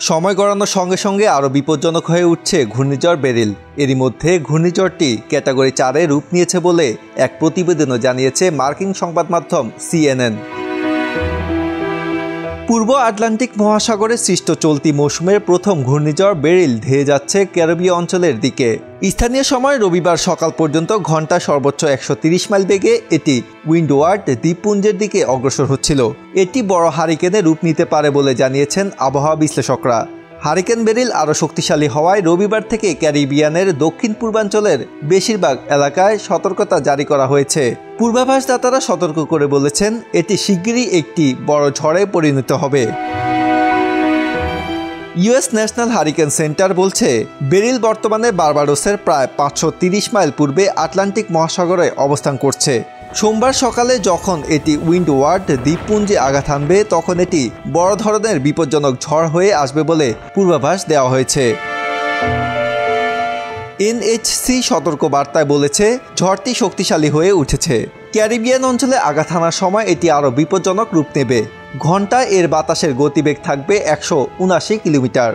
সময় গড়ানোর সঙ্গে সঙ্গে আরও বিপজ্জনক হয়ে উঠছে ঘূর্ণিঝড় বেরিল। এরই মধ্যে ঘূর্ণিঝড়টি ক্যাটাগরি 4-এ রূপ নিয়েছে বলে এক প্রতিবেদনও জানিয়েছে মার্কিন সংবাদ মাধ্যম CNN। পূর্ব আটলান্টিক মহাসাগরে সৃষ্ট চলতি মৌসুমের প্রথম ঘূর্ণিঝড় বেরিল ধেয়ে যাচ্ছে ক্যারিবীয় অঞ্চলের দিকে। স্থানীয় সময় রবিবার সকাল পর্যন্ত ঘন্টায় সর্বোচ্চ 130 মাইল বেগে এটি উইন্ডওয়ার্ড দ্বীপপুঞ্জের দিকে অগ্রসর হচ্ছিল। এটি বড় হারিকেনে রূপ নিতে পারে বলে জানিয়েছেন আবহাওয়া বিশ্লেষকরা। হারিকেন বেরিল আরও শক্তিশালী হওয়ায় রবিবার থেকে ক্যারিবিয়ানের দক্ষিণ পূর্বাঞ্চলের বেশিরভাগ এলাকায় সতর্কতা জারি করা হয়েছে। পূর্বাভাসদাতারা সতর্ক করে বলেছেন এটি শিগগিরই একটি বড় ঝড়ে পরিণত হবে। ইউএস ন্যাশনাল হারিকেন সেন্টার বলছে বেরিল বর্তমানে বার্বাডোসের প্রায় 530 মাইল পূর্বে আটলান্টিক মহাসাগরে অবস্থান করছে। সোমবার সকালে যখন এটি উইন্ডওয়ার্ড দ্বীপপুঞ্জে আঘাত হানবে তখন এটি বড় ধরনের বিপজ্জনক ঝড় হয়ে আসবে বলে পূর্বাভাস দেওয়া হয়েছে। এনএইচসি সতর্ক বার্তায় বলেছে ঝড়টি শক্তিশালী হয়ে উঠেছে। ক্যারিবিয়ান অঞ্চলে আঘাত হানার সময় এটি আরও বিপজ্জনক রূপ নেবে। ঘন্টায় এর বাতাসের গতিবেগ থাকবে 179 কিলোমিটার।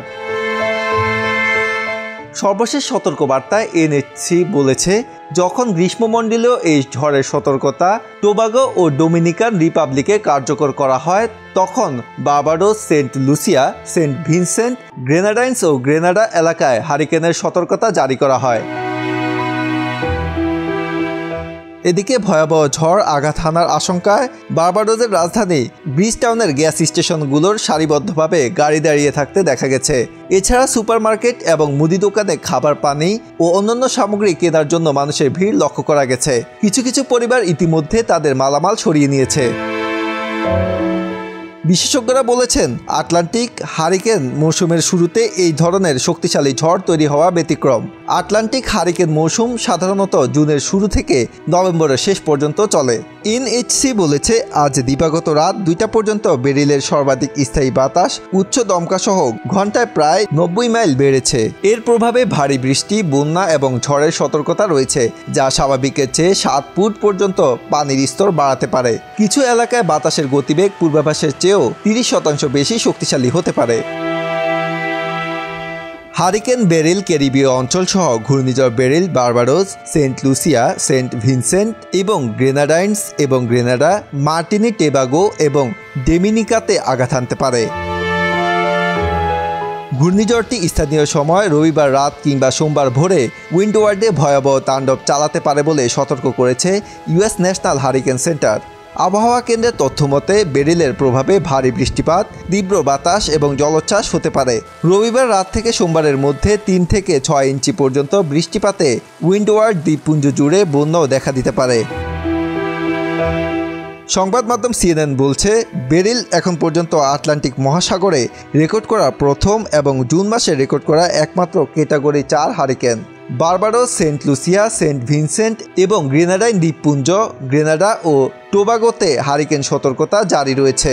সর্বশেষ সতর্কবার্তায় এনএইচসি বলেছে যখন গ্রীষ্মমণ্ডলীয় এই ঝড়ের সতর্কতা টোবাগো ও ডোমিনিকান রিপাবলিকে কার্যকর করা হয় তখন Barbados, Saint Lucia, Saint Vincent, Grenadines ও গ্রেনাডা এলাকায় হারিকেনের সতর্কতা জারি করা হয়। এদিকে ভয়াবহ ঝড় আঘাত হানার আশঙ্কায় বার্বাডোসের রাজধানী ব্রিজটাউনের গ্যাস স্টেশনগুলোর সারিবদ্ধভাবে গাড়ি দাঁড়িয়ে থাকতে দেখা গেছে। এছাড়া সুপারমার্কেট এবং মুদি দোকানে খাবার, পানি ও অন্যান্য সামগ্রী কেনার জন্য মানুষের ভিড় লক্ষ্য করা গেছে। কিছু কিছু পরিবার ইতিমধ্যে তাদের মালামাল সরিয়ে নিয়েছে। বিশেষজ্ঞরা বলেছেন আটলান্টিক হারিকেন মৌসুমের শুরুতে এই ধরনের শক্তিশালী ঝড় তৈরি হওয়া ব্যতিক্রম। আটলান্টিক হারিকেন মৌসুম সাধারণত জুনের শুরু থেকে নভেম্বরের শেষ পর্যন্ত চলে। এনএইচসি বলেছে আজ দিবাগত রাত 2টা পর্যন্ত বেরিলের সর্বাধিক স্থায়ী বাতাস উচ্চ দমকা সহ ঘন্টায় প্রায় 90 মাইল বেড়েছে। এর প্রভাবে ভারী বৃষ্টি, বন্যা এবং ঝড়ের সতর্কতা রয়েছে, যা স্বাভাবিকের চেয়ে 7 ফুট পর্যন্ত পানির স্তর বাড়াতে পারে। কিছু এলাকায় বাতাসের গতিবেগ পূর্বাভাসের চেয়েও 30% বেশি শক্তিশালী হতে পারে। হারিকেন বেরিল ক্যারিবীয় অঞ্চল সহ ঘূর্ণিঝড় Beryl Barbados, Saint Lucia, Saint Vincent এবং গ্রেনাডাইন্স এবং গ্রেনাডা, মার্টিনি, টোবাগো এবং ডোমিনিকাতে আঘাত হানতে পারে। ঘূর্ণিঝড়টি স্থানীয় সময় রবিবার রাত কিংবা সোমবার ভোরে উইন্ডওয়ার্ডে ভয়াবহ তাণ্ডব চালাতে পারে বলে সতর্ক করেছে ইউএস ন্যাশনাল হারিকেন সেন্টার। আবহাওয়া কেন্দ্রের তথ্যমতে বেরিলের প্রভাবে ভারী বৃষ্টিপাত, তীব্র বাতাস এবং জলোচ্ছ্বাস হতে পারে। রবিবার রাত থেকে সোমবারের মধ্যে 3 থেকে 6 ইঞ্চি পর্যন্ত বৃষ্টিপাতে উইন্ডওয়ার্ড দ্বীপপুঞ্জ জুড়ে বন্যাও দেখা দিতে পারে। সংবাদ মাধ্যম CNN বলছে বেরিল এখন পর্যন্ত আটলান্টিক মহাসাগরে রেকর্ড করা প্রথম এবং জুন মাসে রেকর্ড করা একমাত্র category 4 hurricane. Barbados, Saint Lucia, Saint Vincent এবং গ্রেনাডাইন দ্বীপপুঞ্জ, গ্রেনাডা ও টোবাগোতে হারিকেন সতর্কতা জারি রয়েছে।